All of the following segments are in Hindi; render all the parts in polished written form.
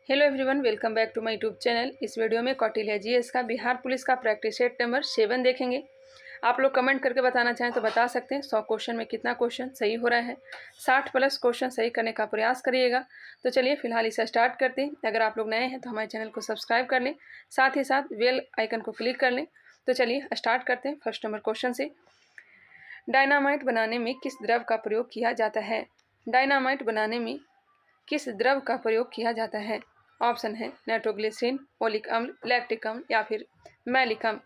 Hello everyone, welcome back to my YouTube channel. इस वीडियो में कौटिल्य जीएस का बिहार पुलिस का प्रैक्टिस सेट नंबर 7 देखेंगे। आप लोग कमेंट करके बताना चाहें तो बता सकते हैं 100 क्वेश्चन में कितना क्वेश्चन सही हो रहा है। 60 प्लस क्वेश्चन सही करने का प्रयास करिएगा। तो चलिए फिलहाल इसे स्टार्ट करते हैं। अगर आप लोग नए हैं तो हमारे चैनल को सब्सक्राइब कर लें, साथ ही साथ बेल आइकन को क्लिक कर लें। तो चलिए स्टार्ट करते हैं फर्स्ट नंबर क्वेश्चन से। डायनामाइट बनाने में किस द्रव का प्रयोग किया जाता है? डायनामाइट बनाने में किस द्रव का प्रयोग किया जाता है? ऑप्शन है नाइट्रोग्लिसरीन, ओलिक अम्ल, लैक्टिक अम्ल या फिर मैलिक अम्ल।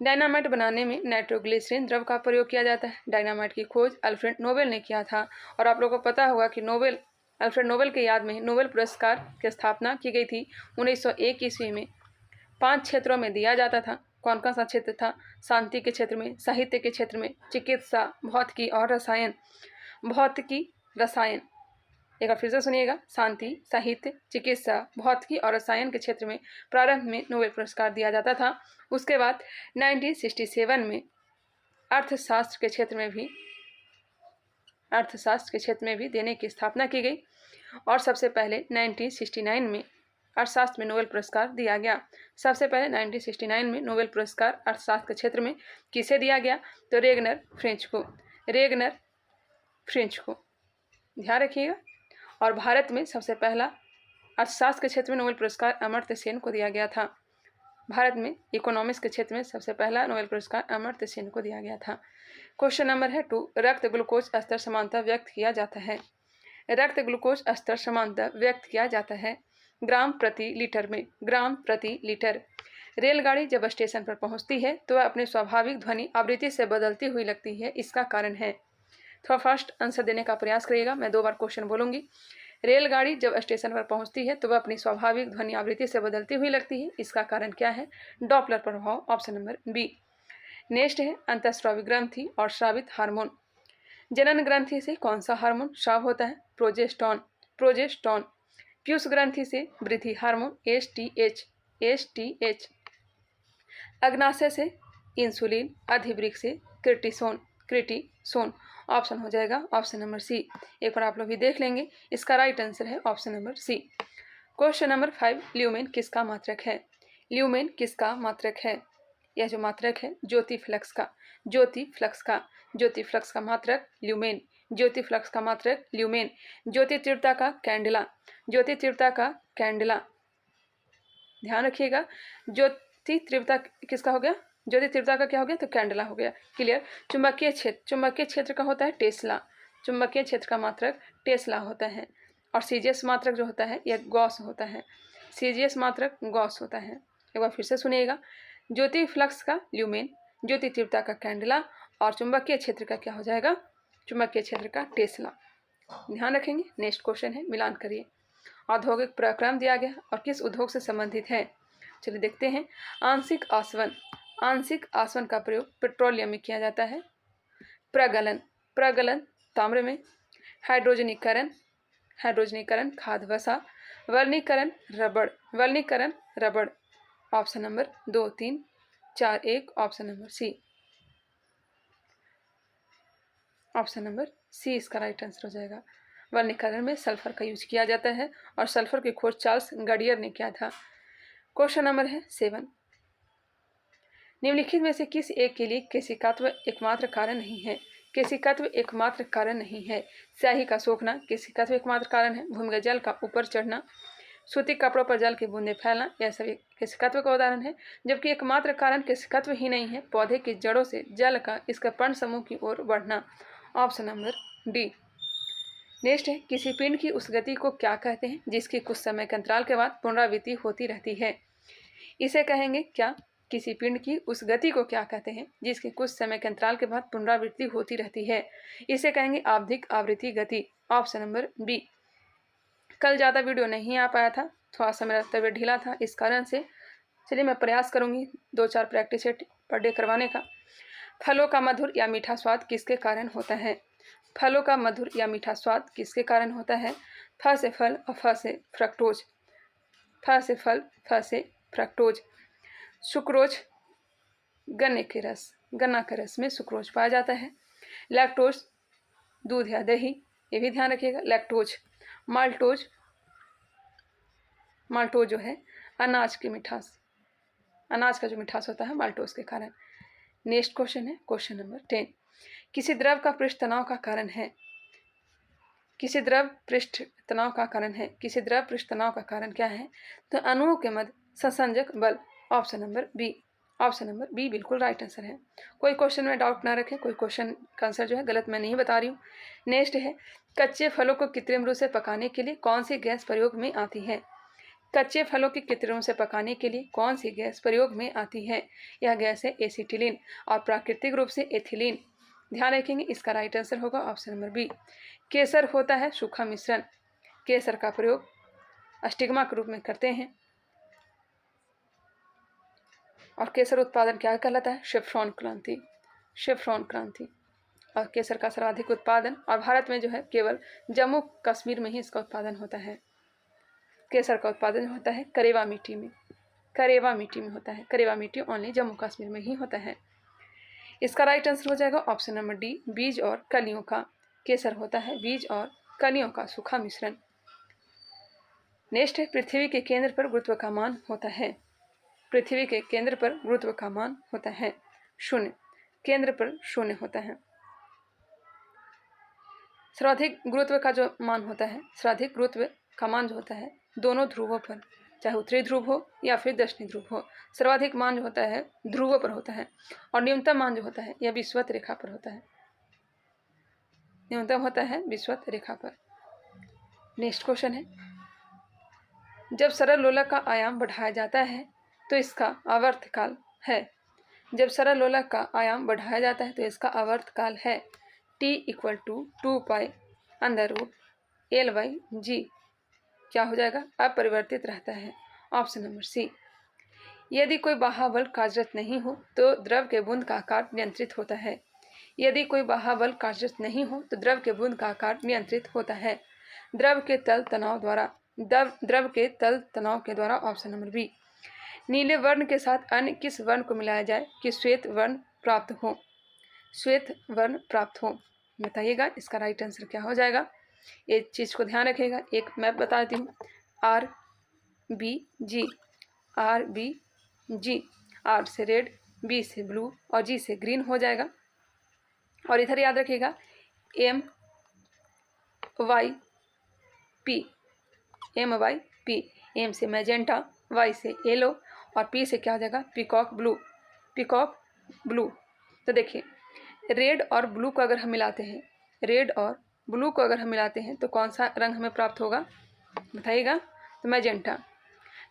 डायनामाइट बनाने में नाइट्रोग्लिसरीन द्रव का प्रयोग किया जाता है। डायनामाइट की खोज अल्फ्रेड नोबेल ने किया था और आप लोगों को पता होगा कि अल्फ्रेड नोबेल के याद में नोबेल पुरस्कार की स्थापना की गई थी 1901 ईस्वी में। 5 क्षेत्रों में दिया जाता था। कौन कौन सा क्षेत्र था? शांति के क्षेत्र में, साहित्य के क्षेत्र में, चिकित्सा, भौतिकी और रसायन। भौतिकी, रसायन, एक बार फिर से सुनिएगा। शांति, साहित्य, चिकित्सा, भौतिकी और रसायन के क्षेत्र में प्रारंभ में नोबेल पुरस्कार दिया जाता था। उसके बाद 1967 में अर्थशास्त्र के क्षेत्र में भी देने की स्थापना की गई और सबसे पहले 1969 में अर्थशास्त्र में नोबेल पुरस्कार दिया गया। सबसे पहले 1969 में नोबेल पुरस्कार अर्थशास्त्र के क्षेत्र में किसे दिया गया? तो रेगनर फ्रेंच को। ध्यान रखिएगा। और भारत में सबसे पहला अर्थशास्त्र के क्षेत्र में नोबेल पुरस्कार अमर्त्य सेन को दिया गया था। भारत में इकोनॉमिक्स के क्षेत्र में सबसे पहला नोबेल पुरस्कार अमर्त्य सेन को दिया गया था। क्वेश्चन नंबर है 2। रक्त ग्लूकोज स्तर समानता व्यक्त किया जाता है। रक्त ग्लूकोज स्तर समानता व्यक्त किया जाता है ग्राम प्रति लीटर में। ग्राम प्रति लीटर। रेलगाड़ी जब स्टेशन पर पहुंचती है तो वह अपनी स्वाभाविक ध्वनि आवृत्ति से बदलती हुई लगती है। इसका कारण है? थोड़ा फास्ट आंसर देने का प्रयास करिएगा। मैं 2 बार क्वेश्चन बोलूंगी। रेलगाड़ी जब स्टेशन पर पहुंचती है तो वह अपनी स्वाभाविक ध्वनि आवृत्ति से बदलती हुई लगती है। इसका कारण क्या है? डॉपलर प्रभाव, ऑप्शन नंबर बी। नेक्स्ट है अंतःस्रावी ग्रंथि और स्रावित हार्मोन। जनन ग्रंथि से कौन सा हार्मोन स्राव होता है? प्रोजेस्टोन। पीयूष ग्रंथि से वृद्धि हार्मोन एसटीएच। अग्नाशय से इंसुलिन, अधिवृक्क से क्रिटिसोन। ऑप्शन हो जाएगा ऑप्शन नंबर सी। एक बार आप लोग भी देख लेंगे। इसका राइट आंसर है option number C. Question number 5। Lumen किसका मात्रक है? ल्यूमेन किसका मात्रक है? यह जो मात्रक है ज्योति फ्लक्स का मात्रक ल्यूमेन। ज्योति फ्लक्स का मात्रक ल्यूमेन। ज्योति तीव्रता का कैंडला। ध्यान रखिएगा। ज्योति तीव्रता किसका हो गया? ज्योति तीव्रता का क्या हो गया? तो कैंडला हो गया। क्लियर। चुंबकीय क्षेत्र का होता है टेस्ला। चुंबकीय क्षेत्र का मात्रक टेस्ला होता है। और सीजीएस मात्रक जो होता है यह गॉस होता है। सीजीएस मात्रक गॉस होता है। एक बार फिर से सुनिएगा। ज्योति फ्लक्स का ल्यूमेन, ज्योति तीव्रता का कैंडला और चुंबकीय क्षेत्र का क्या हो जाएगा? चुंबकीय क्षेत्र का टेस्ला। ध्यान रखेंगे। नेक्स्ट क्वेश्चन है, मिलान करिए। औद्योगिक प्रक्रम दिया गया और किस उद्योग से संबंधित है? चलिए देखते हैं। आंशिक आसवन का प्रयोग पेट्रोलियम में किया जाता है। प्रगलन ताम्र में। हाइड्रोजनीकरण खाद वसा। वर्णीकरण रबड़। Option number 2, 3, 4, 1। Option number C. Option number C इसका राइट आंसर हो जाएगा। वर्णीकरण में सल्फर का यूज किया जाता है और सल्फर की खोज चार्ल्स गडियर ने किया था। क्वेश्चन नंबर है 7। निम्नलिखित में से किस एक के लिए केशिकात्व एकमात्र कारण नहीं है? केशिकात्व एकमात्र कारण नहीं है। स्याही का सोखना केशिकात्व एकमात्र कारण है। भूमिगत जल का ऊपर चढ़ना, सूती कपड़ों पर जल की बूंदें फैलना, यह सभी केशिकात्व का उदाहरण है। जबकि एकमात्र कारण केशिकात्व ही नहीं है, पौधे की जड़ों से जल का इसका पर्ण समूह की ओर बढ़ना। Option number D. नेक्स्ट है, किसी पिंड की उस गति को क्या कहते हैं जिसकी कुछ समय के अंतराल के बाद पुनरावृत्ति होती रहती है? इसे कहेंगे क्या? किसी पिंड की उस गति को क्या कहते हैं जिसके कुछ समय के अंतराल के बाद पुनरावृत्ति होती रहती है? इसे कहेंगे आवधिक आवृत्ति गति। Option number B. कल ज़्यादा वीडियो नहीं आ पाया था, थोड़ा सा मेरा तबीयत ढीला था, इस कारण से। चलिए मैं प्रयास करूंगी 2-4 प्रैक्टिस सेट पर डे करवाने का। फलों का मधुर या मीठा स्वाद किसके कारण होता है? फलों का मधुर या मीठा स्वाद किसके कारण होता है? फ से फल और फ से फ्रक्टोज। फ से फल, फ से फ्रक्टोज। सुक्रोज, गन्ने के रस में सुक्रोज पाया जाता है। लैक्टोज, दूध या दही, ये भी ध्यान रखिएगा। लैक्टोज, माल्टोज, माल्टोज जो है अनाज की मिठास, अनाज का जो मिठास होता है माल्टोज के कारण। नेक्स्ट क्वेश्चन है क्वेश्चन नंबर 10। किसी द्रव का पृष्ठ तनाव का कारण है, किसी द्रव पृष्ठ तनाव का कारण है, किसी द्रव पृष्ठ तनाव का कारण क्या है? तो अणुओं के मध्य संसंजक बल। Option number B, option number B बिल्कुल राइट आंसर है। कोई क्वेश्चन में डाउट ना रखें, कोई क्वेश्चन का आंसर जो है गलत मैं नहीं बता रही हूँ। नेक्स्ट है कच्चे फलों को कृत्रिम रूप से पकाने के लिए कौन सी गैस प्रयोग में आती है? कच्चे फलों की कृत्रिम रूप से पकाने के लिए कौन सी गैस प्रयोग में आती है? यह गैस है एसिटिलीन और प्राकृतिक रूप से एथिलीन। ध्यान रखेंगे, इसका राइट आंसर होगा ऑप्शन नंबर बी। केसर होता है सूखा मिश्रण, केसर का प्रयोग अस्टिग्मा के रूप में करते हैं और केसर उत्पादन क्या कहलाता है? शेफ्रॉन क्रांति, शेफ्रॉन क्रांति। और केसर का सर्वाधिक उत्पादन और भारत में जो है केवल जम्मू कश्मीर में ही इसका उत्पादन होता है। केसर का उत्पादन होता है करेवा मिट्टी में, करेवा मिट्टी में होता है, करेवा मिट्टी ओनली जम्मू कश्मीर में ही होता है। इसका राइट आंसर हो जाएगा ऑप्शन नंबर डी, बीज और कलियों का। केसर होता है बीज और कलियों का सूखा मिश्रण। नेक्स्ट है पृथ्वी के केंद्र पर गुरुत्व का मान होता है, पृथ्वी के केंद्र पर गुरुत्व का मान होता है 0, केंद्र पर 0 होता है। सर्वाधिक गुरुत्व का जो मान होता है, सर्वाधिक गुरुत्व का मान जो होता है दोनों ध्रुवों पर, चाहे उत्तरी ध्रुव हो या फिर दक्षिणी ध्रुव हो, सर्वाधिक मान जो होता है ध्रुवों पर होता है और न्यूनतम मान जो होता है यह विषुवत रेखा पर होता है, न्यूनतम होता है विषुवत रेखा पर। नेक्स्ट क्वेश्चन है जब सरल लोलक का आयाम बढ़ाया जाता है तो इसका आवर्तकाल है, जब सरल लोलक का आयाम बढ़ाया जाता है तो इसका आवर्तकाल है t = 2 पाई √L/g। क्या हो जाएगा? अपरिवर्तित रहता है। Option number C. यदि कोई बाह्य बल कार्यरत नहीं हो तो द्रव के बूंद का आकार नियंत्रित होता है, यदि कोई बाह्य बल कार्यरत नहीं हो तो द्रव के बूंद का आकार नियंत्रित होता है द्रव के तल तनाव द्वारा, द्रव के तल तनाव के द्वारा। Option number B. नीले वर्ण के साथ अन्य किस वर्ण को मिलाया जाए कि श्वेत वर्ण प्राप्त हो, श्वेत वर्ण प्राप्त हो? बताइएगा, इसका राइट आंसर क्या हो जाएगा? एक चीज़ को ध्यान रखिएगा, एक मैप बता देती हूँ। RBG, RBG, R से रेड, B से ब्लू और G से ग्रीन हो जाएगा। और इधर याद रखिएगा MYP, MYP, M से मैजेंटा, Y से येलो और P से क्या हो जाएगा? Peacock blue, peacock blue. तो देखिए रेड और ब्लू को अगर हम मिलाते हैं, रेड और ब्लू को अगर हम मिलाते हैं तो कौन सा रंग हमें प्राप्त होगा? बताइएगा। तो मैजेंटा।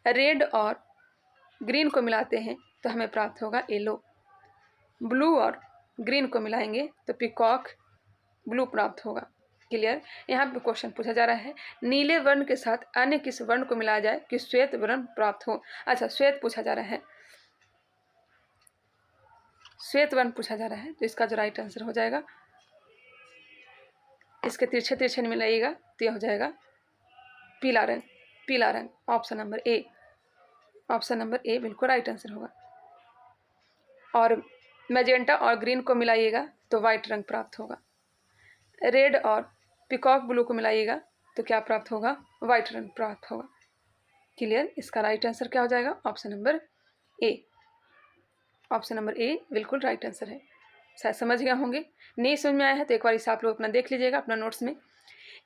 रेड और ग्रीन को मिलाते हैं तो हमें प्राप्त होगा येलो। ब्लू और ग्रीन को मिलाएंगे तो पीकॉक ब्लू प्राप्त होगा। क्लियर? यहाँ पे क्वेश्चन पूछा जा रहा है नीले वर्ण के साथ अन्य किस वर्ण को मिलाया जाए कि श्वेत वर्ण प्राप्त हो। अच्छा, श्वेत पूछा जा रहा है, श्वेत वर्ण पूछा जा रहा है तो इसका जो राइट आंसर हो जाएगा, इसके तिरछे तिरछे मिलाइएगा तो यह हो जाएगा पीला रंग, पीला रंग। ऑप्शन नंबर ए, ऑप्शन नंबर ए बिल्कुल राइट आंसर होगा। और मैजेंटा और ग्रीन को मिलाइएगा तो वाइट रंग प्राप्त होगा। रेड और पीकॉक ब्लू को मिलाइएगा तो क्या प्राप्त होगा? वाइट रंग प्राप्त होगा। क्लियर? इसका राइट आंसर क्या हो जाएगा? ऑप्शन नंबर ए, ऑप्शन नंबर ए बिल्कुल राइट आंसर है। शायद समझ गए होंगे, नहीं समझ में आया है तो एक बार इसे आप लोग अपना देख लीजिएगा अपना नोट्स में।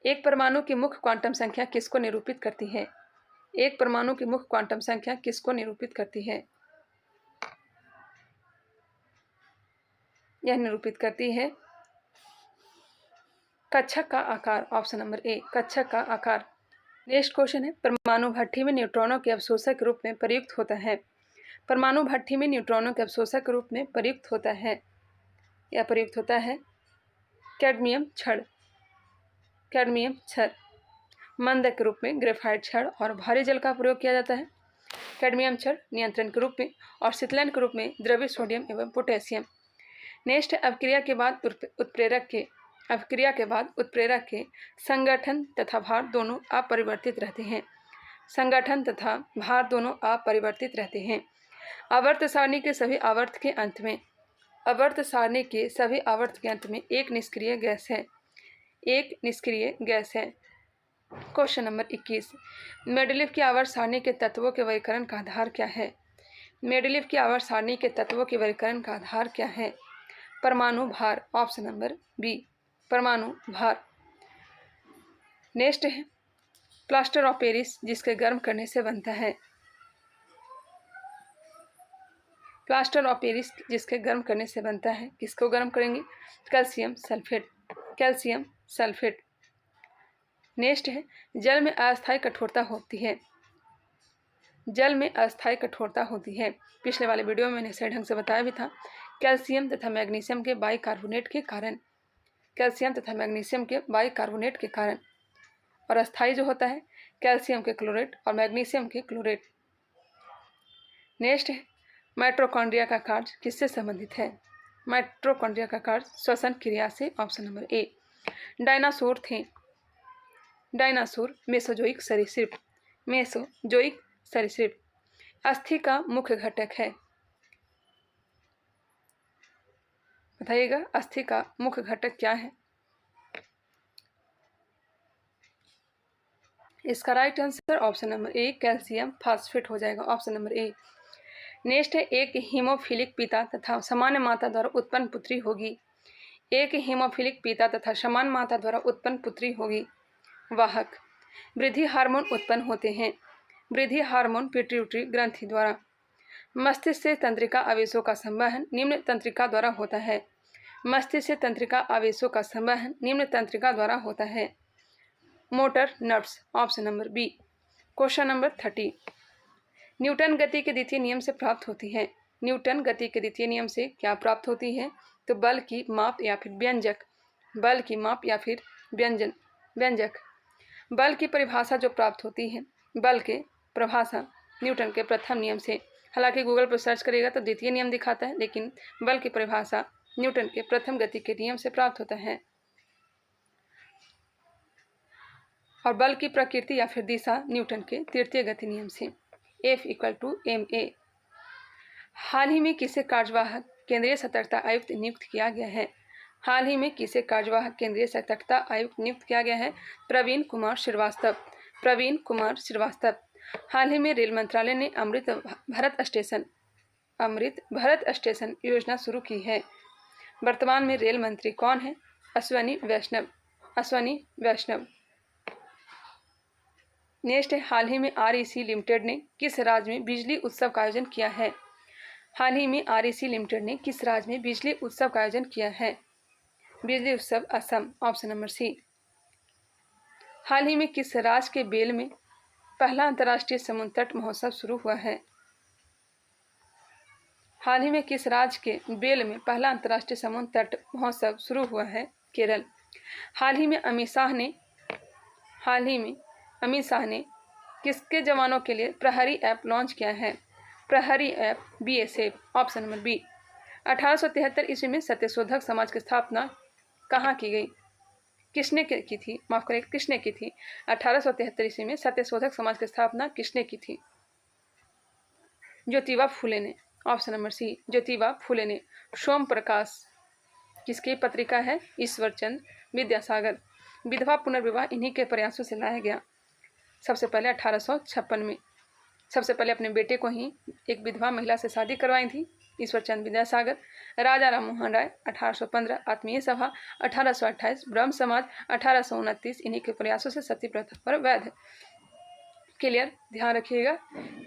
एक परमाणु की मुख्य क्वांटम संख्या किसको निरूपित करती है? एक परमाणु की मुख्य क्वांटम संख्या किसको निरूपित करती है? यह निरूपित करती है कक्षक का आकार। ऑप्शन नंबर ए, कक्षक का आकार। नेक्स्ट क्वेश्चन है परमाणु भट्ठी में न्यूट्रॉनों के अवशोषक के रूप में प्रयुक्त होता है, परमाणु भट्ठी में न्यूट्रॉनों के अवशोषक के रूप में प्रयुक्त होता है, यह प्रयुक्त होता है कैडमियम छड़, कैडमियम छड़। मंदक के रूप में ग्रेफाइट छड़ और भारी जल का प्रयोग किया जाता है कैडमियम छड़ नियंत्रण के रूप में और शीतलन के रूप में द्रव्य सोडियम एवं पोटेशियम। नेक्स्ट अपक्रिया के बाद उत्प्रेरक के, अपक्रिया के बाद उत्प्रेरक के संगठन तथा भार दोनों अपरिवर्तित रहते हैं, संगठन तथा भार दोनों अपरिवर्तित रहते हैं। आवर्त सारणी के सभी आवर्त के अंत में, आवर्त सारणी के सभी आवर्त के अंत में एक निष्क्रिय गैस है, एक निष्क्रिय गैस है। क्वेश्चन नंबर 21, मेंडेलीव की आवर्त सारणी के तत्वों के वर्गीकरण का आधार क्या है? मेंडेलीव की आवर्त सारणी के तत्वों के वर्गीकरण का आधार क्या है? परमाणु भार, ऑप्शन नंबर बी, परमाणु भार। नेक्स्ट है प्लास्टर ऑफ पेरिस जिसके गर्म करने से बनता है। प्लास्टर ऑफ पेरिस जिसके गर्म करने से बनता है, किसको गर्म करेंगे? Calcium sulphate, calcium sulphate. Next है जल में अस्थायी कठोरता होती है। जल में अस्थायी कठोरता होती है, पिछले वाले वीडियो में मैंने सही ढंग से बताया भी था। कैल्शियम तथा मैग्नीशियम के बाइकार्बोनेट के कारण, कैल्शियम तथा मैग्नीशियम के बाइकार्बोनेट के कारण। और अस्थायी जो होता है कैल्शियम के क्लोरेट और मैग्नीशियम के क्लोरेट। नेक्स्ट है माइटोकॉन्ड्रिया का कार्य किससे संबंधित है? माइटोकॉन्ड्रिया का कार्य श्वसन क्रिया से, ऑप्शन नंबर ए। डायनासोर थे, डायनासोर मेसोजोइक सरीसृप, मेसोजोइक सरीसृप। अस्थि का मुख्य घटक है, बताइएगा अस्थि का मुख्य घटक क्या है? इसका राइट आंसर ऑप्शन नंबर ए कैल्शियम फास्फेट हो जाएगा, ऑप्शन नंबर ए। नेक्स्ट है एक हीमोफिलिक पिता तथा सामान्य माता द्वारा उत्पन्न पुत्री होगी। एक हीमोफिलिक पिता तथा समान माता द्वारा उत्पन्न पुत्री होगी। वाहक। वृद्धि हार्मोन उत्पन्न होते हैं, वृद्धि हार्मोन पिट्यूटरी ग्रंथि द्वारा। मस्तिष्क से तंत्रिका आवेशों का संवहन निम्न तंत्रिका द्वारा होता है। मस्तिष्क से तंत्रिका आवेशों का संवहन निम्न तंत्रिका द्वारा होता है। Motor nerves, option number B. Question number 30, Newton गति के द्वितीय नियम से प्राप्त होती है। न्यूटन गति के द्वितीय नियम से क्या प्राप्त होती है? तो बल की माप या फिर व्यंजक, बल की माप या फिर व्यंजक। बल की परिभाषा जो प्राप्त होती है, बल के परिभाषा न्यूटन के प्रथम नियम से। हालांकि गूगल पर सर्च करेगा तो द्वितीय नियम दिखाता है, लेकिन बल की परिभाषा न्यूटन के प्रथम गति के नियम से प्राप्त होता है। और बल की प्रकृति या फिर दिशा न्यूटन के तृतीय गति नियम से। F = ma। हाल ही में किसे कार्यवाहक केंद्रीय सतर्कता आयुक्त नियुक्त किया गया है? हाल ही में किसे कार्यवाहक केंद्रीय सतर्कता आयुक्त नियुक्त किया गया है? प्रवीण कुमार श्रीवास्तव, प्रवीण कुमार श्रीवास्तव। हाल ही में रेल मंत्रालय ने अमृत भारत स्टेशन योजना शुरू की है। वर्तमान में रेल मंत्री कौन है? अश्वनी वैष्णव, अश्वनी वैष्णव। नेक्स्ट है हाल ही में REC लिमिटेड ने किस राज्य में बिजली उत्सव का आयोजन किया है? हाल ही में REC लिमिटेड ने किस राज्य में बिजली उत्सव का आयोजन किया है? बिजली उत्सव असम, ऑप्शन नंबर सी। हाल ही में किस राज्य के बेल में पहला अंतर्राष्ट्रीय समुद्र तट महोत्सव शुरू हुआ है? हाल ही में किस राज्य के बेल में पहला अंतर्राष्ट्रीय समुद्र तट महोत्सव शुरू हुआ है? केरल। हाल ही में अमित शाह ने किसके जवानों के लिए प्रहरी ऐप लॉन्च किया है? Prahari app BSF, option number B. 1873 ईस्वी में सत्यशोधक समाज की स्थापना कहाँ की गई? किसने की थी? माफ करें, किसने की थी? 1873 ईस्वी में सत्यशोधक समाज की स्थापना किसने की थी? ज्योतिबा फूले ने, ऑप्शन नंबर सी, ज्योतिबा फूले ने। सोम प्रकाश किसकी पत्रिका है? ईश्वरचंद विद्यासागर। विधवा पुनर्विवाह इन्हीं के प्रयासों से लाया गया। सबसे पहले 1856 में सबसे पहले अपने बेटे को ही एक विधवा महिला से शादी करवाई थी ईश्वरचंद विद्यासागर। राजा राम मोहन राय 1815, आत्मीय सभा 1828, ब्रह्म समाज 1829, इन्हीं के प्रयासों से सती प्रथा पर वैध। क्लियर, ध्यान रखिएगा।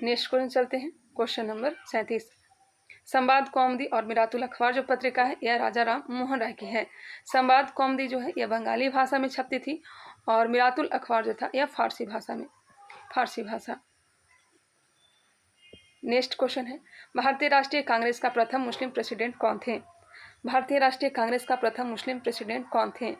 नेक्स्ट क्वेश्चन चलते हैं, क्वेश्चन नंबर 37। संवाद कौमुदी और मिरातुल अखबार जो पत्रिका है यह राजा राम मोहन राय की है। संवाद कौमुदी जो है यह बंगाली भाषा में छपती थी और मिरातुल अखबार जो था यह फारसी भाषा। नेक्स्ट क्वेश्चन है भारतीय राष्ट्रीय कांग्रेस का प्रथम मुस्लिम प्रेसिडेंट कौन थे? भारतीय राष्ट्रीय कांग्रेस का प्रथम मुस्लिम प्रेसिडेंट कौन थे?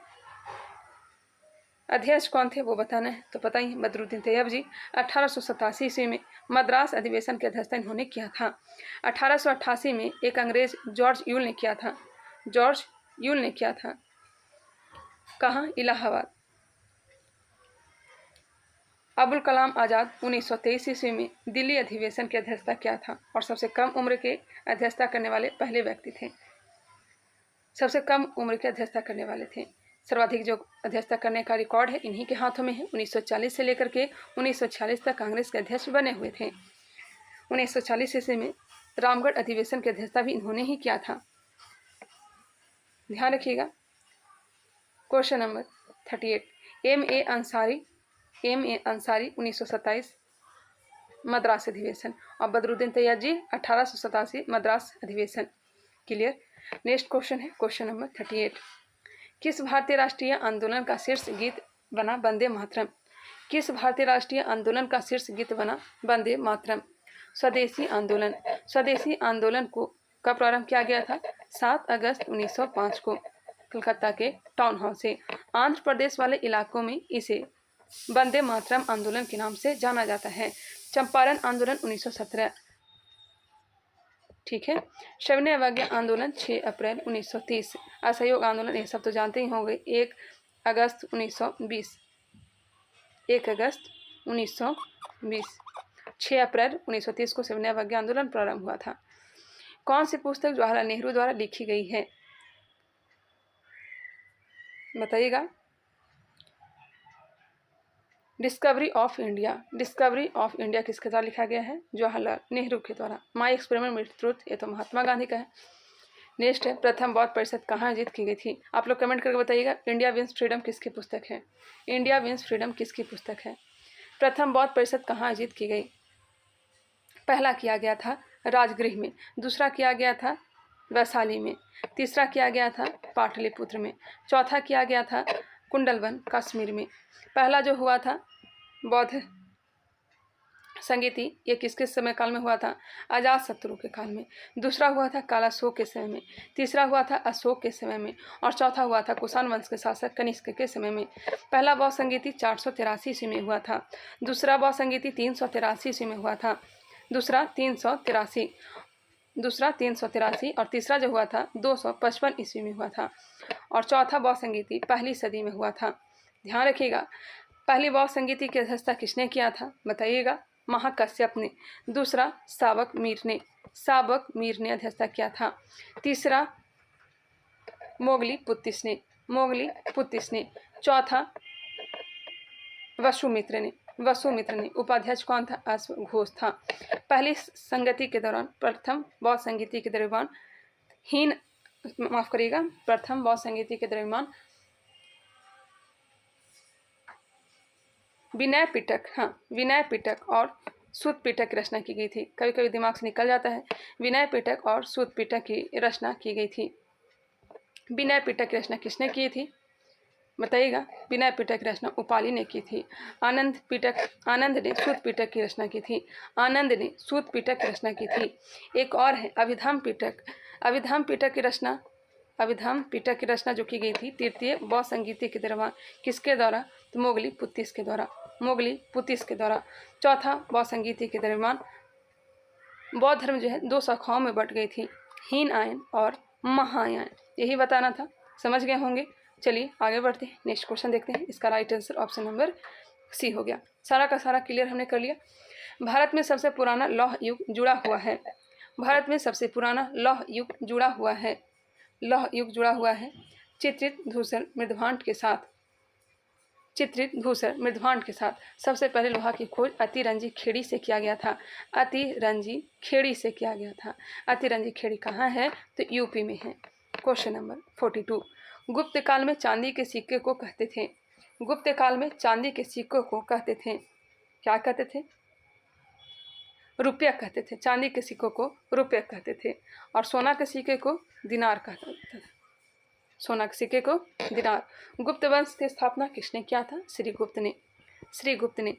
अध्यक्ष कौन थे वो बताना है, तो पता ही बदरुद्दीन तैयब जी। 1887 ईस्वी में मद्रास अधिवेशन की अध्यक्षता इन्होंने किया था। 1888 में एक अंग्रेज जॉर्ज यूल ने किया था। कहाँ? इलाहाबाद। अबुल कलाम आज़ाद 1923 ईस्वी में दिल्ली अधिवेशन की अध्यक्षता किया था और सबसे कम उम्र के अध्यक्षता करने वाले पहले व्यक्ति थे। सर्वाधिक जो अध्यक्षता करने का रिकॉर्ड है इन्हीं के हाथों में है। 1940 से लेकर के 1946 तक कांग्रेस के अध्यक्ष बने हुए थे। 1940 ईस्वी में रामगढ़ अधिवेशन की अध्यक्षता भी इन्होंने ही किया था, ध्यान रखिएगा। Question number 38, M.A. Ansari 1927 Madras अधिवेशन और बदरुद्दीन तैयबजी 1887 मद्रास अधिवेशन। क्लियर। नेक्स्ट क्वेश्चन है क्वेश्चन नंबर 38, किस भारतीय राष्ट्रीय आंदोलन का शीर्ष गीत बना वंदे मातरम? किस भारतीय राष्ट्रीय आंदोलन का शीर्ष गीत बना वंदे मातरम? स्वदेशी आंदोलन। स्वदेशी आंदोलन को कब प्रारंभ किया गया था? 7 अगस्त 1905 को कलकत्ता के टाउन हॉल से। आंध्र प्रदेश वाले इलाकों में इसे वंदे मातरम आंदोलन के नाम से जाना जाता है। चंपारण आंदोलन 1917, ठीक है। सविनय अवज्ञा आंदोलन 6 अप्रैल 1930। असहयोग आंदोलन ये सब तो जानते ही होंगे, 1 अगस्त 1920। 1 अगस्त 1920, 6 अप्रैल 1930 को सविनय अवज्ञा आंदोलन प्रारंभ हुआ था। कौन सी पुस्तक जवाहरलाल नेहरू द्वारा लिखी गई है? बताइएगा। Discovery of India. Discovery of India किसके द्वारा लिखा गया है? जवाहरलाल नेहरू के द्वारा। माई एक्सपेरिमेंट विद ट्रूथ ये तो महात्मा गांधी का है। नेक्स्ट है, प्रथम बौद्ध परिषद कहाँ आयोजित की गई थी? आप लोग कमेंट करके बताइएगा। इंडिया विंस फ्रीडम किसकी पुस्तक है? इंडिया विंस फ्रीडम किसकी पुस्तक है? प्रथम बौद्ध परिषद कहाँ आयोजित की गई? पहला किया गया था राजगृह में, दूसरा किया गया था वैशाली में, तीसरा किया गया था पाटलिपुत्र में, चौथा किया गया था कुंडलवन कश्मीर में। पहला जो हुआ था बौद्ध संगीति ये किसके समय काल में हुआ था? अजात शत्रु के काल में। दूसरा हुआ था कालाशोक के समय में, तीसरा हुआ था अशोक के समय में और चौथा हुआ था कुषाण वंश के शासक कनिष्क के समय में। पहला बौद्ध संगीति 483 ईस्वी में हुआ था, दूसरा बौद्ध संगीति 383 ईस्वी में हुआ था, दूसरा 383 और तीसरा जो हुआ था 255 ईस्वी में हुआ था और चौथा बौद्ध संगीति पहली सदी में हुआ था। ध्यान रखिएगा। पहली बौद्ध संगीति की अध्यक्षता किसने किया था? बताइएगा। महाकश्यप ने। दूसरा सावक मीर ने अध्यक्षता किया था। तीसरा मोगली पुत्तिस ने। चौथा वसुमित्र ने। उपाध्यक्ष कौन था? अश्वघोष था। पहली संगति के दौरान प्रथम बौद्ध संगीति के दरमियान प्रथम बौद्ध संगीति के दरमियान विनय पिटक और सूत पिटक की रचना की गई थी। कभी कभी दिमाग से निकल जाता है। विनय पिटक और सूत पिटक की रचना की गई थी। विनय पिटक की रचना किसने की थी? बताइएगा। विनय पिटक की रचना उपाली ने की थी। आनंद ने सूत पिटक की रचना की थी। एक और है अभिधम पिटक की रचना जो की गई थी तृतीय बौद्ध संगीति के दरमियान किसके द्वारा? तो मोगली पुत्तिस के द्वारा। चौथा बौद्ध संगीति के दरमियान बौद्ध धर्म जो है 2 शाखाओं में बट गई थी, हीन आयन और महायान। यही बताना था, समझ गए होंगे। चलिए आगे बढ़ते हैं, नेक्स्ट क्वेश्चन देखते हैं। इसका right answer option number C हो गया। सारा का सारा क्लियर हमने कर लिया। भारत में सबसे पुराना लौह युग जुड़ा हुआ है चित्रित धूसर मृदभांड के साथ। सबसे पहले लोहा की खोज अतिरंजी खेड़ी से किया गया था। अतिरंजी खेड़ी कहाँ है? तो यूपी में है। क्वेश्चन नंबर 42, गुप्त काल में चांदी के सिक्के को कहते थे। क्या कहते थे? रुपया कहते थे। चांदी के सिक्कों को रुपया कहते थे और सोना के सिक्के को दिनार कहते थे। गुप्त वंश की स्थापना किसने किया था? श्रीगुप्त ने।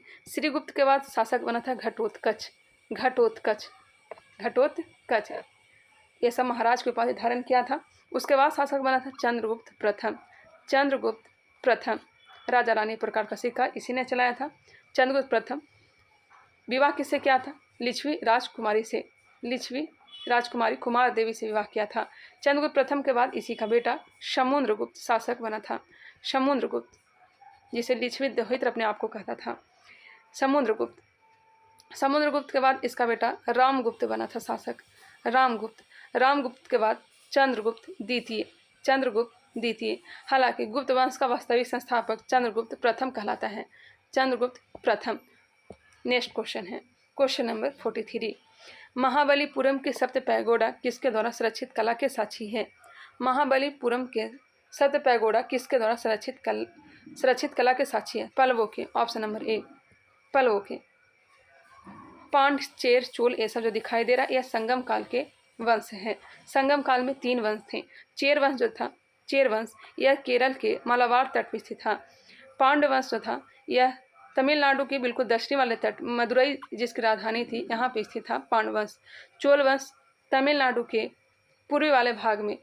के बाद शासक बना था घटोत्कच। ये सब महाराज की उपाधि धारण किया था। उसके बाद शासक बना था चंद्रगुप्त प्रथम। राजा रानी प्रकार का सिक्का इसी ने चलाया था। चंद्रगुप्त प्रथम विवाह किससे किया था? लिच्छवी राजकुमारी कुमार देवी से विवाह किया था। चंद्रगुप्त प्रथम के बाद इसी का बेटा समुद्रगुप्त शासक बना था। जिसे लिच्छवी दोहित्र अपने आप को कहता था। समुद्रगुप्त के बाद इसका बेटा रामगुप्त बना था शासक। रामगुप्त के बाद चंद्रगुप्त द्वितीय। हालांकि गुप्त वंश का वास्तविक संस्थापक चंद्रगुप्त प्रथम कहलाता है। चंद्रगुप्त प्रथम। नेक्स्ट क्वेश्चन है क्वेश्चन नंबर 43। महाबलीपुरम के सप्त पैगोडा किसके द्वारा संरक्षित कला के साक्षी है? महाबलीपुरम के सप्त पैगोडा किसके द्वारा संरक्षित कला के साक्षी है? पल्लवों के। ऑप्शन नंबर ए पल्लवों के। पांड, चेर, चोल ये सब जो दिखाई दे रहा है यह संगम काल के वंश है। संगम काल में 3 वंश थे। चेर वंश जो था, चेर वंश यह केरल के मालाबार तट पर स्थित था। पांड वंश जो था यह तमिलनाडु के बिल्कुल दक्षिणी वाले तट, मदुरई जिसकी राजधानी थी यहाँ पे स्थित था पांड वंश। चोल वंश तमिलनाडु के पूर्वी वाले भाग में।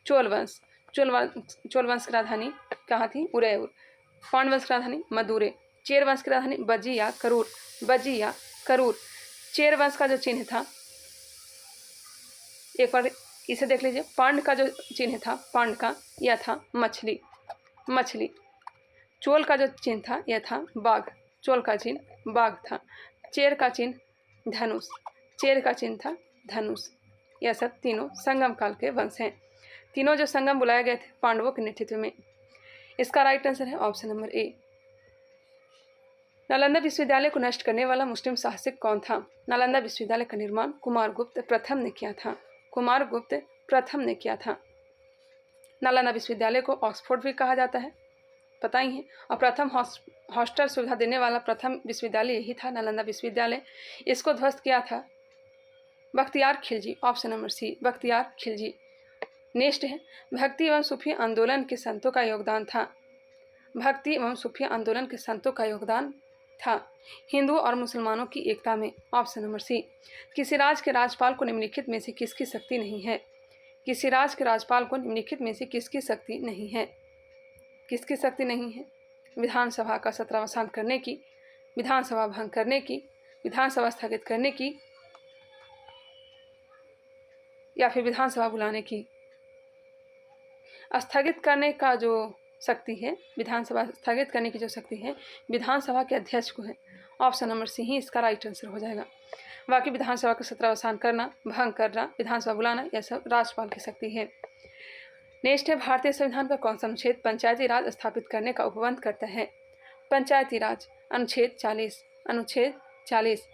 चोल वंश की राजधानी कहाँ थी? उदयपुर। पांड वंश की राजधानी मदुरै। चेर वंश की राजधानी बज्जी या करूर। चेर वंश का जो चिन्ह था, एक बार इसे देख लीजिए। पांड का जो चिन्ह था, पांड का यह था मछली। चोल का जो चिन्ह था यह था बाघ। चोल का चिन्ह बाघ था। चेर का चिन्ह धनुष। चेर का चिन्ह था धनुष। यह सब तीनों संगम काल के वंश हैं। तीनों जो संगम बुलाए गए थे पांडवों के नेतृत्व में। इसका राइट आंसर है ऑप्शन नंबर ए। नालंदा विश्वविद्यालय को नष्ट करने वाला मुस्लिम शासक कौन था? नालंदा विश्वविद्यालय का निर्माण कुमारगुप्त प्रथम ने किया था। नालंदा विश्वविद्यालय को ऑक्सफोर्ड भी कहा जाता है, पता ही है। और प्रथम हॉस्टल सुविधा देने वाला प्रथम विश्वविद्यालय यही था, नालंदा विश्वविद्यालय। इसको ध्वस्त किया था Bakhtiyar Khilji. Option number C Bakhtiyar Khilji. Next है भक्ति एवं सूफी आंदोलन के संतों का योगदान था। हिंदू और मुसलमानों की एकता में। Option number C. किसी राज्य के राज्यपाल को निम्नलिखित में से किसकी शक्ति नहीं है? किसी राज्य के राज्यपाल को निम्नलिखित में से किसकी शक्ति नहीं है? विधानसभा का सत्रावसान करने की, विधानसभा भंग करने की, विधानसभा स्थगित करने की, या फिर विधानसभा बुलाने की। स्थगित करने का जो शक्ति है, विधानसभा स्थगित करने की जो शक्ति है, विधानसभा के अध्यक्ष को है। ऑप्शन नंबर सी ही इसका राइट आंसर हो जाएगा। बाकी विधानसभा का सत्रावसान करना, भंग करना, विधानसभा बुलाना, यह सब राज्यपाल की शक्ति है। नेक्स्ट है भारतीय संविधान का कौन सा अनुच्छेद पंचायती राज स्थापित करने का उपबंध करता है? पंचायती राज अनुच्छेद 40।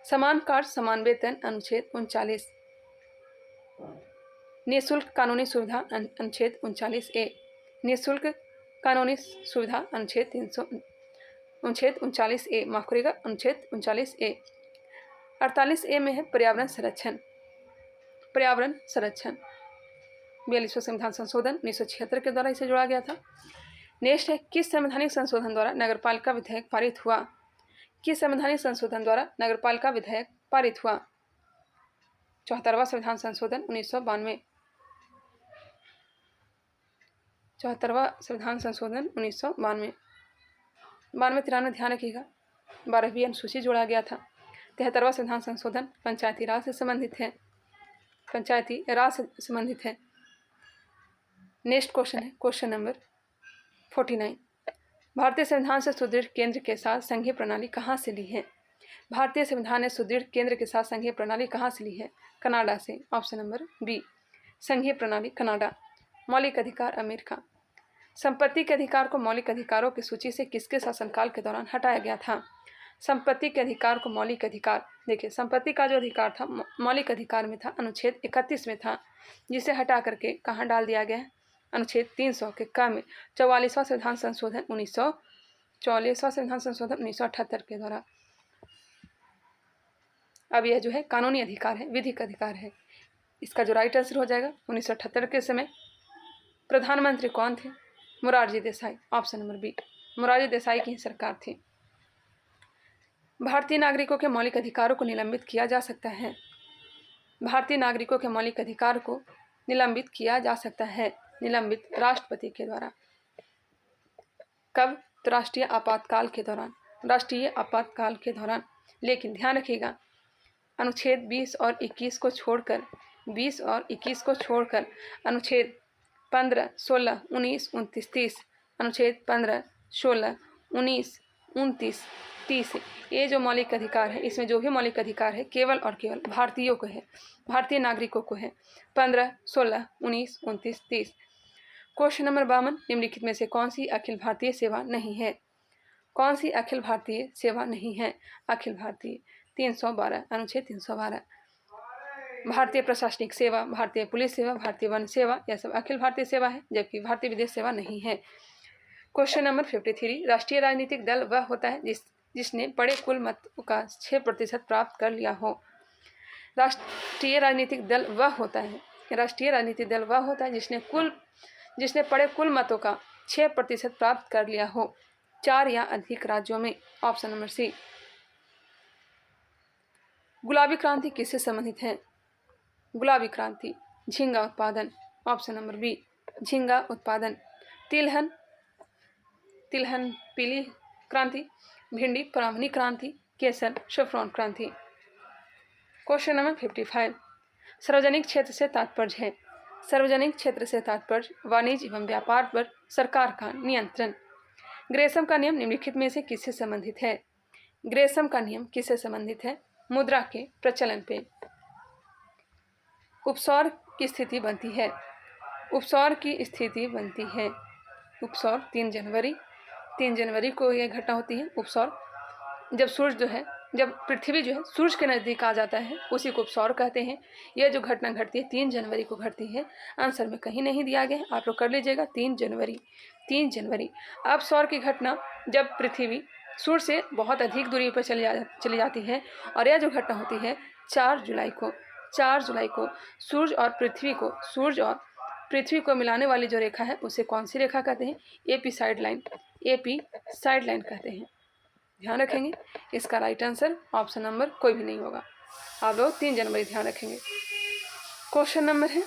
समान कार्य समान वेतन अनुच्छेद 39। निःशुल्क कानूनी सुविधा अनुच्छेद 39A। निःशुल्क कानूनी सुविधा अनुच्छेद 39A, माफ करिएगा, अनुच्छेद 39A। 48A में है पर्यावरण संरक्षण। 42वां संविधान संशोधन 1976 के द्वारा इसे जोड़ा गया था। नेक्स्ट है किस संवैधानिक संशोधन द्वारा नगरपालिका विधेयक पारित हुआ? किस संवैधानिक संशोधन द्वारा नगरपालिका विधेयक पारित हुआ? 74वां संविधान संशोधन 1992। 74वां संविधान संशोधन 1992। 92-93 ध्यान रखिएगा। 12वीं अनुसूची जोड़ा गया था। 73वां संविधान संशोधन पंचायती राज से संबंधित है। नेक्स्ट क्वेश्चन है क्वेश्चन नंबर 49। भारतीय संविधान से सुदृढ़ केंद्र के साथ संघीय प्रणाली कहाँ से ली है? भारतीय संविधान ने सुदृढ़ केंद्र के साथ संघीय प्रणाली कहाँ से ली है? कनाडा से। ऑप्शन नंबर बी संघीय प्रणाली कनाडा। मौलिक अधिकार अमेरिका। संपत्ति के अधिकार को मौलिक अधिकारों की सूची से किसके शासनकाल के दौरान हटाया गया था? संपत्ति के अधिकार को मौलिक अधिकार, देखिए संपत्ति का जो अधिकार था मौलिक अधिकार में था, अनुच्छेद 31 में था, जिसे हटा करके कहाँ डाल दिया गया है? अनुच्छेद 300 के क में 44वां संविधान संशोधन 1978 के द्वारा। अब यह जो है कानूनी अधिकार है, विधिक अधिकार है। इसका जो राइट आंसर हो जाएगा 1978 के समय प्रधानमंत्री कौन थे? Morarji Desai. Option number B Morarji Desai की सरकार थी। भारतीय नागरिकों के मौलिक अधिकारों को निलंबित किया जा सकता है। भारतीय नागरिकों के मौलिक अधिकार को निलंबित किया जा सकता है, निलंबित राष्ट्रपति के द्वारा। कब? तो राष्ट्रीय आपातकाल के दौरान। लेकिन ध्यान रखिएगा अनुच्छेद 20 और 21 को छोड़कर अनुच्छेद 15, 16, 19, 29, 30, अनुच्छेद 15, 16, 19, 29, 30, ये जो मौलिक अधिकार है, इसमें जो भी मौलिक अधिकार है केवल और केवल भारतीयों को है, भारतीय नागरिकों को है। 15, 16, 19, 29, 30 क्वेश्चन नंबर 52, निम्नलिखित में से कौन सी अखिल भारतीय सेवा नहीं है? कौन सी अखिल भारतीय सेवा नहीं है? अखिल भारतीय 312, अनुच्छेद 312। भारतीय प्रशासनिक सेवा, भारतीय पुलिस सेवा, भारतीय वन सेवा, यह सब अखिल भारतीय सेवा है, जबकि भारतीय विदेश सेवा नहीं है। क्वेश्चन नंबर 53, राष्ट्रीय राजनीतिक दल वह होता है जिसने बड़े कुल मत का 6% प्राप्त कर लिया हो। राष्ट्रीय राजनीतिक दल वह होता है, राष्ट्रीय राजनीतिक दल वह होता है जिसने बड़े कुल मतों का 6% प्राप्त कर लिया हो 4 या अधिक राज्यों में। Option number C. गुलाबी क्रांति किससे संबंधित है? गुलाबी क्रांति झींगा उत्पादन। ऑप्शन नंबर बी, झींगा उत्पादन। तिलहन पीली क्रांति, भिंडी ब्राह्मणी क्रांति, केसर सफ्रॉन क्रांति। क्वेश्चन नंबर 55, सार्वजनिक क्षेत्र से तात्पर्य है? सार्वजनिक क्षेत्र से तात्पर्य वाणिज्य एवं व्यापार पर सरकार का नियंत्रण। ग्रेसम का नियम निम्नलिखित में से किससे संबंधित है? ग्रेसम का नियम किससे संबंधित है? मुद्रा के प्रचलन पे। उपसौर की स्थिति बनती है, उपसौर की स्थिति बनती है। उपसौर 3 जनवरी को यह घटना होती है। उपसौर जब पृथ्वी जो है सूर्य के नज़दीक आ जाता है, उसी को उपसौर कहते हैं। यह जो घटना घटती है 3 जनवरी को घटती है। आंसर में कहीं नहीं दिया गया है, आप लोग कर लीजिएगा 3 जनवरी। अब सौर की घटना जब पृथ्वी सूर्य से बहुत अधिक दूरी पर चली जाती है, और यह जो घटना होती है 4 जुलाई को सूर्य और पृथ्वी को मिलाने वाली जो रेखा है उसे कौन सी रेखा कहते हैं? एपी साइड लाइन कहते हैं। ध्यान रखेंगे, इसका राइट आंसर ऑप्शन नंबर कोई भी नहीं होगा। आप लोग 3 जनवरी ध्यान रखेंगे। क्वेश्चन नंबर है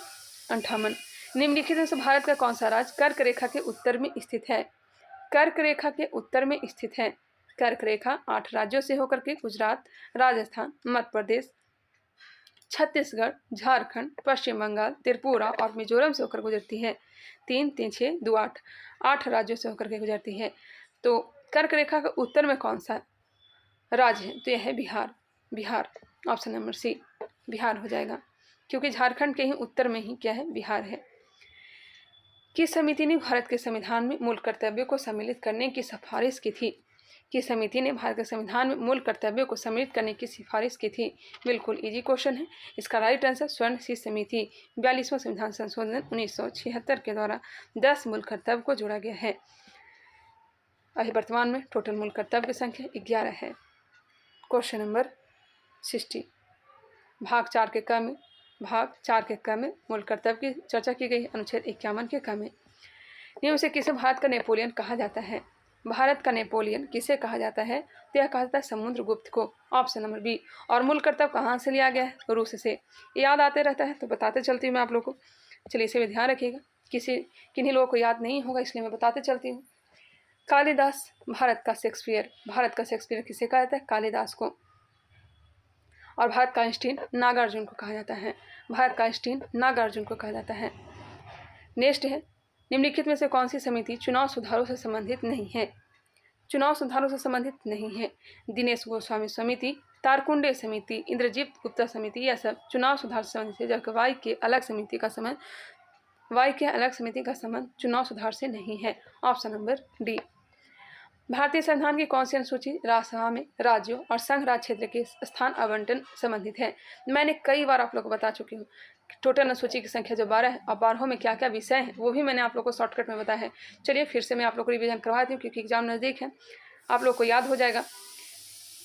58, निम्नलिखित में से भारत का कौन सा राज्य कर्क रेखा के उत्तर में स्थित है? कर्क रेखा के उत्तर में स्थित है। कर्क रेखा 8 राज्यों से होकर के गुजरात, राजस्थान, मध्य प्रदेश, छत्तीसगढ़, झारखंड, पश्चिम बंगाल, त्रिपुरा और मिजोरम से होकर गुजरती है। 3, 3, 6, 2, 8 राज्यों से होकर के गुजरती है। तो कर्क रेखा के उत्तर में कौन सा राज्य है? तो यह है Bihar. Option number C, Bihar हो जाएगा, क्योंकि झारखंड के ही उत्तर में ही क्या है? बिहार है। किस समिति ने भारत के संविधान में मूल कर्तव्यों को सम्मिलित करने की सिफारिश की थी? किस समिति ने भारत के संविधान में मूल कर्तव्यों को सम्मिलित करने की सिफारिश की थी? बिल्कुल इजी क्वेश्चन है। इसका राइट आंसर स्वर्ण शीर्ष समिति। 42वां संविधान संशोधन 1976 के द्वारा 10 मूल कर्तव्य को जोड़ा गया है। अभी वर्तमान में टोटल मूल कर्तव्य की संख्या 11 है। क्वेश्चन नंबर 60, भाग 4 के क में मूल कर्तव्य की चर्चा की गई। अनुच्छेद 51 के क में नियम से किसे भारत का नेपोलियन कहा जाता है? भारत का नेपोलियन किसे कहा जाता है? तो यह कहा जाता है समुद्रगुप्त को। Option number B. और मूल कर्तव्य कहाँ से लिया गया है? रूस से। याद आते रहता है तो बताते चलती हूँ मैं आप लोग को। चलिए इसे भी ध्यान रखिएगा, किन्हीं लोगों को याद नहीं होगा, इसलिए मैं बताते चलती हूँ। कालिदास भारत का शेक्सपियर किसे कहा जाता है? कालिदास को। और भारत का आइंस्टीन नागार्जुन को कहा जाता है। नेक्स्ट है, निम्नलिखित में से कौन सी समिति चुनाव सुधारों से संबंधित नहीं है? दिनेश गोस्वामी समिति, तारकुंडे समिति, इंद्रजीत गुप्ता समिति, यह सब चुनाव सुधार से संबंधित है, जबकि वाई के अलग समिति का संबंध चुनाव सुधार से नहीं है। Option number D. भारतीय संविधान की कौन सी अनुसूची राज्यसभा में राज्यों और संघ राज्य क्षेत्र के स्थान आवंटन संबंधित है? मैंने कई बार आप लोग को बता चुकी हूँ। टोटल अनुसूची की संख्या जो 12 है और 12 में क्या क्या विषय हैं वो भी मैंने आप लोग को शॉर्टकट में बताया है। चलिए फिर से मैं आप लोग को रिवीजन करवाती हूँ, क्योंकि एग्जाम नज़दीक है, आप लोग को याद हो जाएगा।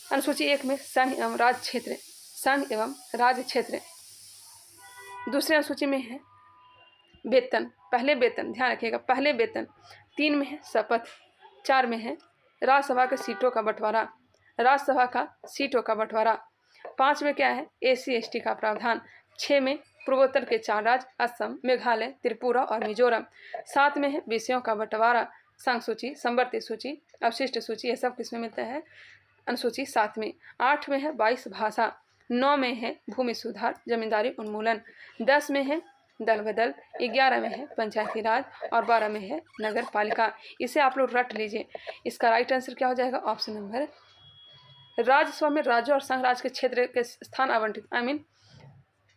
अनुसूची 1 में संघ एवं राज्य क्षेत्र। दूसरे अनुसूची में है वेतन, ध्यान रखिएगा, पहले वेतन। 3 में है शपथ। 4 में है राज्यसभा के सीटों का बंटवारा। 5 में क्या है? SC/ST का प्रावधान। 6 में पूर्वोत्तर के 4 राज्य असम, मेघालय, त्रिपुरा और मिजोरम। 7 में है विषयों का बंटवारा, संघ सूची, संवर्ती सूची, अवशिष्ट सूची, यह सब किसमें मिलता है? अनुसूची 7 में। 8 में है 22 भाषा। 9 में है भूमि सुधार, जमींदारी उन्मूलन। 10 में है दल बदल। 11 में है पंचायती राज और 12 में है नगर पालिका। इसे आप लोग रट लीजिए। इसका राइट आंसर क्या हो जाएगा? ऑप्शन नंबर राज्यसभा में राज्य और संघ राज्य के क्षेत्र के स्थान आवंटित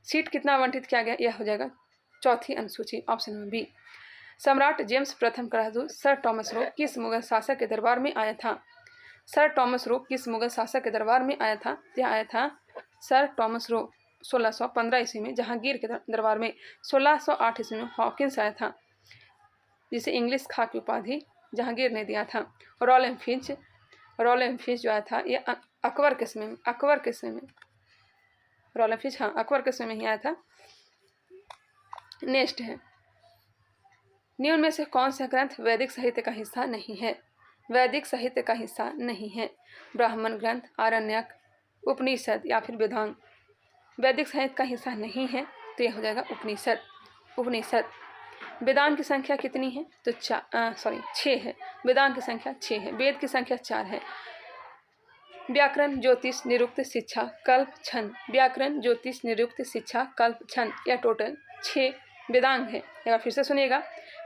सीट कितना आवंटित किया गया, यह हो जाएगा चौथी अनुसूची। Option number B. सम्राट जेम्स प्रथम का राजदूत सर टॉमस रो किस मुगल शासक के दरबार में आया था? सर टॉमस रो किस मुगल शासक के दरबार में आया था? यह आया था सर टॉमस रो 1615 ईस्वी में जहांगीर के दरबार में। 1608 ईस्वी में हॉकिंस आया था, जिसे इंग्लिश खा की उपाधि जहांगीर ने दिया था। रॉलेम फिंच जो आया था ये अकबर के समय में रॉलेम फिंच अकबर के समय में ही आया था। नेक्स्ट है, निम्न में से कौन सा ग्रंथ वैदिक साहित्य का हिस्सा नहीं है? वैदिक साहित्य का हिस्सा नहीं है। ब्राह्मण ग्रंथ, आरण्यक, उपनिषद या फिर वेदांग। वैदिक साहित्य का हिस्सा नहीं है तो यह हो जाएगा उपनिषद। वेदांग की संख्या कितनी है? तो 6 है। वेदांग की संख्या 6 है। वेद की संख्या 4 है। व्याकरण, ज्योतिष, निरुक्त, शिक्षा, कल्प, छंद। व्याकरण, ज्योतिष, निरुक्त, शिक्षा, कल्प, छंद, यह टोटल 6 वेदांग है। एक बार फिर से सुनिएगा,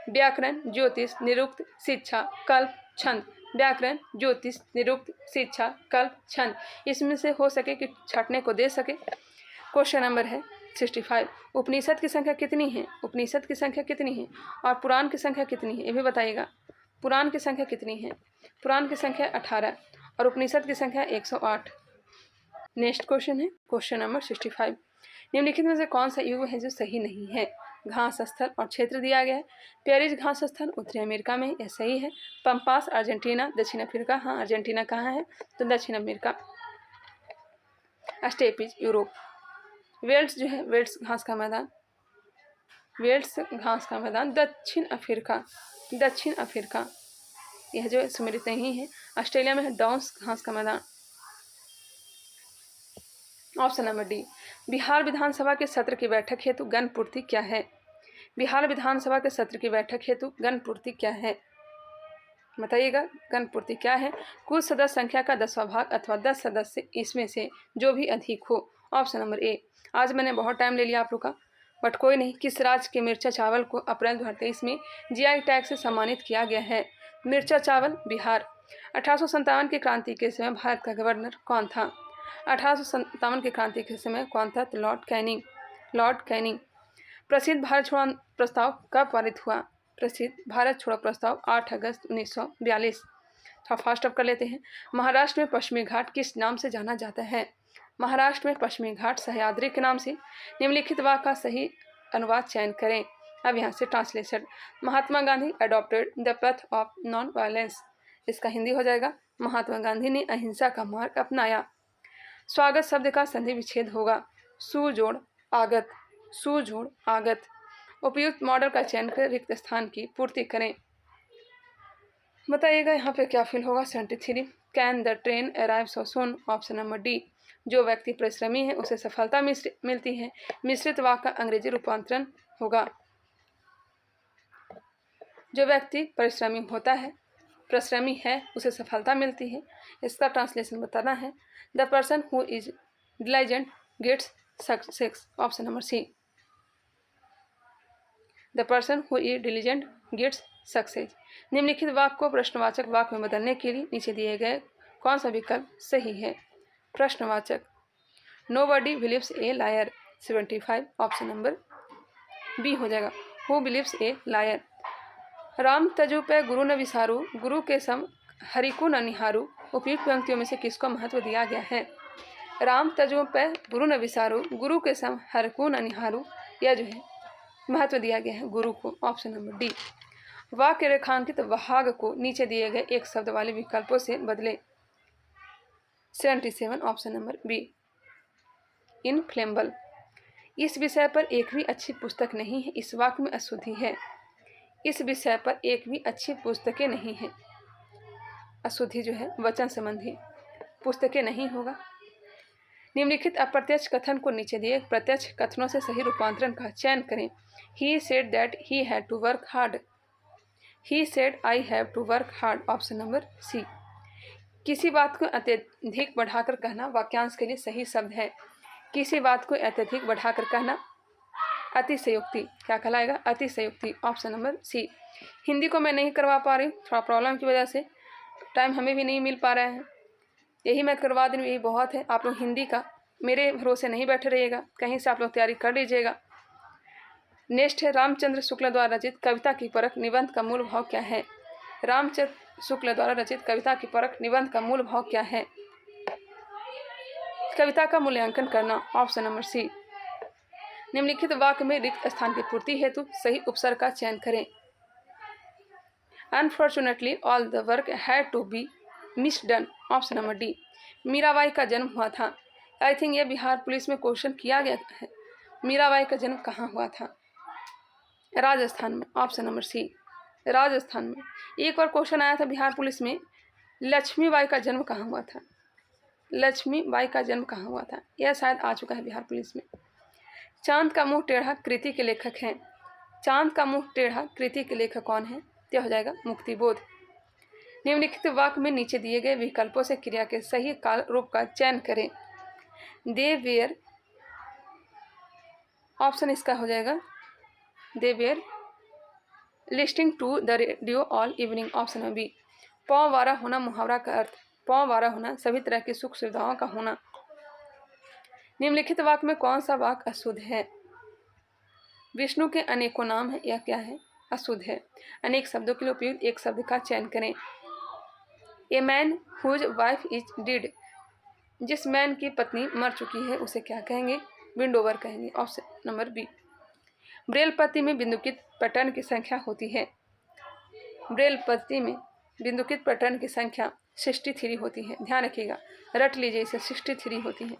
व्याकरण, ज्योतिष, निरुक्त, शिक्षा, कल्प, छंद। व्याकरण, ज्योतिष, निरुक्त, शिक्षा, कल्प, छंद। इसमें से हो सके कि छाटने को दे सके। क्वेश्चन नंबर है 65। उपनिषद की संख्या कितनी है? उपनिषद की संख्या कितनी है? और पुराण की संख्या कितनी है ये भी बताइएगा। पुराण की संख्या कितनी है? पुराण की संख्या 18 और उपनिषद की संख्या 108। नेक्स्ट क्वेश्चन है क्वेश्चन नंबर 65। निम्नलिखित में से कौन सा युग है जो सही नहीं है? घास स्थल और क्षेत्र दिया गया है। पेरिस घास स्थल उत्तरी अमेरिका में, यह सही है। पंपास अर्जेंटीना, दक्षिण अफ्रीका, हाँ अर्जेंटीना कहाँ है? तो दक्षिण अमेरिका। Stapes Europe. वेल्स जो है, वेल्स घास का मैदान दक्षिण अफ्रीका। यह जो है सुमेलित नहीं है। ऑस्ट्रेलिया में है डाउन्स घास का मैदान। Option number D. बिहार विधानसभा के सत्र की बैठक हेतु गण पूर्ति क्या है? बिहार विधानसभा के सत्र की बैठक हेतु गण पूर्ति क्या है? बताइएगा, गण पूर्ति क्या है? कुल सदस्य संख्या का 10वां भाग अथवा 10 सदस्य इसमें से जो भी अधिक हो। ऑप्शन नंबर ए। आज मैंने बहुत टाइम ले लिया आप लोग का, बट कोई नहीं। किस राज्य के मिर्चा चावल को अप्रैल 2023 में जीआई टैग से सम्मानित किया गया है? मिर्चा चावल बिहार। 1857 की क्रांति के समय भारत का गवर्नर कौन था? 1857 की क्रांति के समय कौन था? तो लॉर्ड कैनिंग। प्रसिद्ध भारत छोड़ो प्रस्ताव कब पारित हुआ? प्रसिद्ध भारत छोड़ो प्रस्ताव 8 अगस्त 1942। थोड़ा फास्ट अप कर लेते हैं। महाराष्ट्र में पश्चिमी घाट किस नाम से जाना जाता है? महाराष्ट्र में पश्चिमी घाट सह्याद्री के नाम से। निम्नलिखित वाक्य का सही अनुवाद चयन करें। अब यहाँ से translation. Mahatma Gandhi adopted the path of non violence. इसका हिंदी हो जाएगा, महात्मा गांधी ने अहिंसा का मार्ग अपनाया। स्वागत शब्द का संधि विच्छेद होगा सुजोड़ आगत। उपयुक्त मॉडल का चयन कर रिक्त स्थान की पूर्ति करें। बताइएगा यहाँ पे क्या फिल होगा। 73। Can the train arrive so soon? Option number D. जो व्यक्ति परिश्रमी है उसे सफलता मिलती है। मिश्रित वाक्य का अंग्रेजी रूपांतरण होगा। जो व्यक्ति परिश्रमी है उसे सफलता मिलती है। इसका ट्रांसलेशन बताना है। The person who is diligent gets success. Option number C. The person who is diligent gets success. निम्नलिखित वाक्य को प्रश्नवाचक वाक्य में बदलने के लिए नीचे दिए गए कौन सा विकल्प सही है? प्रश्नवाचक। Nobody believes a liar. 75। Option number B हो जाएगा। Who believes a liar. Ram तजु पे गुरु न विसारू, गुरु के सम हरिकु न निहारू। उपयुक्त पंक्तियों में से किसको महत्व दिया गया है? राम तजु पे गुरु न विसारू, गुरु के सम हरिकु न निहारू। यह जो है महत्व दिया गया है गुरु को। Option number D. वाक्य रेखांकित वहाग को नीचे दिए गए एक शब्द वाले विकल्पों से बदले। 77। Option number B. इनफ्लेमेबल। इस विषय पर एक भी अच्छी पुस्तक नहीं है। इस वाक्य में अशुद्धि है। इस विषय पर एक भी अच्छी पुस्तकें नहीं है। अशुद्धि जो है वचन संबंधी पुस्तकें नहीं होगा। निम्नलिखित अप्रत्यक्ष कथन को नीचे दिए प्रत्यक्ष कथनों से सही रूपांतरण का चयन करें। He said that he had to work hard. He said I have to work hard. Option number C. किसी बात को अत्यधिक बढ़ाकर कहना वाक्यांश के लिए सही शब्द है। किसी बात को अत्यधिक बढ़ाकर कहना अतिशयोक्ति क्या कहलाएगा? अतिशयोक्ति। ऑप्शन नंबर सी। हिंदी को मैं नहीं करवा पा रही हूँ, थोड़ा प्रॉब्लम की वजह से टाइम हमें भी नहीं मिल पा रहा है। यही मैं करवा दूँ, यही बहुत है। आप लोग हिंदी का मेरे भरोसे नहीं बैठे रहिएगा, कहीं से आप लोग तैयारी कर लीजिएगा। नेक्स्ट है रामचंद्र शुक्ल द्वारा रचित कविता की परख निबंध का मूल भाव क्या है। रामचंद्र शुक्ल द्वारा रचित कविता की परख निबंध का मूल भाव क्या है। कविता का मूल्यांकन करना, ऑप्शन नंबर सी। निम्नलिखित वाक्य में रिक्त स्थान की पूर्ति हेतु सही उपसर्ग का चयन करें। Unfortunately all the work had to be misdone, option number D. Mirabai का जन्म हुआ था। आई थिंक ये बिहार पुलिस में क्वेश्चन किया गया है। मीराबाई का जन्म कहाँ हुआ था। राजस्थान में, ऑप्शन नंबर सी। राजस्थान में। एक और क्वेश्चन आया था बिहार पुलिस में, लक्ष्मीबाई का जन्म कहाँ हुआ था। लक्ष्मीबाई का जन्म कहाँ हुआ था, यह शायद आ चुका है बिहार पुलिस में। चांद का मुंह टेढ़ा कृति के लेखक हैं। चांद का मुंह टेढ़ा कृति के लेखक कौन है, यह हो जाएगा मुक्तिबोध। निम्नलिखित वाक्य में नीचे दिए गए विकल्पों से क्रिया के सही काल रूप का चयन करें। दे वेयर, ऑप्शन इसका हो जाएगा they were listening to the radio all evening, option number B. पौ वारा होना मुहावरा का अर्थ, पौ वारा होना सभी तरह की सुख सुविधाओं का होना। निम्नलिखित वाक्य में कौन सा वाक्य अशुद्ध है। विष्णु के अनेकों नाम है, यह क्या है, अशुद्ध है। अनेक शब्दों के लिए उपयुक्त एक शब्द का चयन करें। A man whose wife is dead, जिस मैन की पत्नी मर चुकी है उसे क्या कहेंगे, विंडोवर कहेंगे, ऑप्शन नंबर बी। ब्रेल पत्ती में बिंदुकित पैटर्न की संख्या होती है। ब्रेल पत्ती में बिंदुकित पैटर्न की संख्या 63 होती है, ध्यान रखिएगा, रट लीजिए इसे, 63 होती है।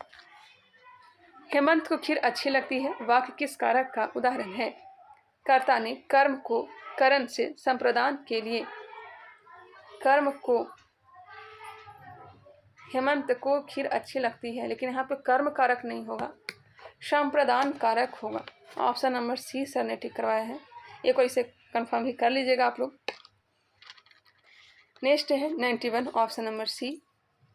हेमंत को खीर अच्छी लगती है, वाक्य किस कारक का उदाहरण है। कर्ता ने कर्म को करण से संप्रदान के लिए, कर्म को, हेमंत को खीर अच्छी लगती है, लेकिन यहाँ पे कर्म कारक नहीं होगा, संप्रदान कारक होगा। ऑप्शन नंबर सी सर ने ठीक करवाया है, एक और इसे कंफर्म भी कर लीजिएगा आप लोग। नेक्स्ट है 91, ऑप्शन नंबर सी,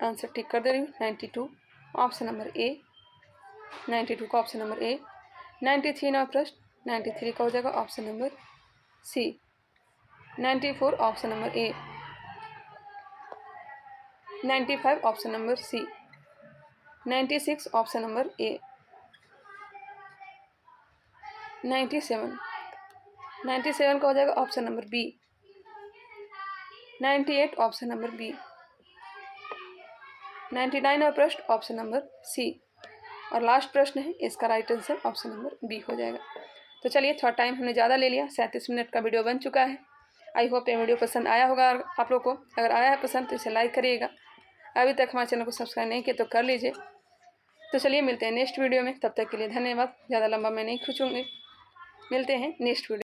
आंसर ठीक कर दे रही हूँ। 92 ऑप्शन नंबर ए, 92 का ऑप्शन नंबर ए। 93 नंबर प्रश्न, 93 का हो जाएगा option number C. 94 option number A. 95 option number C. 96 option number A. 97 का हो जाएगा option number B. 98 option number B. 99 और प्रश्न ऑप्शन नंबर सी। और लास्ट प्रश्न है, इसका right answer option number B हो जाएगा। तो चलिए, थोड़ा टाइम हमने ज़्यादा ले लिया, 37 मिनट का वीडियो बन चुका है। आई होप ये वीडियो पसंद आया होगा आप लोग को। अगर आया है पसंद तो इसे लाइक करिएगा। अभी तक हमारे चैनल को सब्सक्राइब नहीं किया तो कर लीजिए। तो चलिए मिलते हैं नेक्स्ट वीडियो में, तब तक के लिए धन्यवाद। ज़्यादा लंबा मैं नहीं खींचूंगी, मिलते हैं नेक्स्ट वीडियो।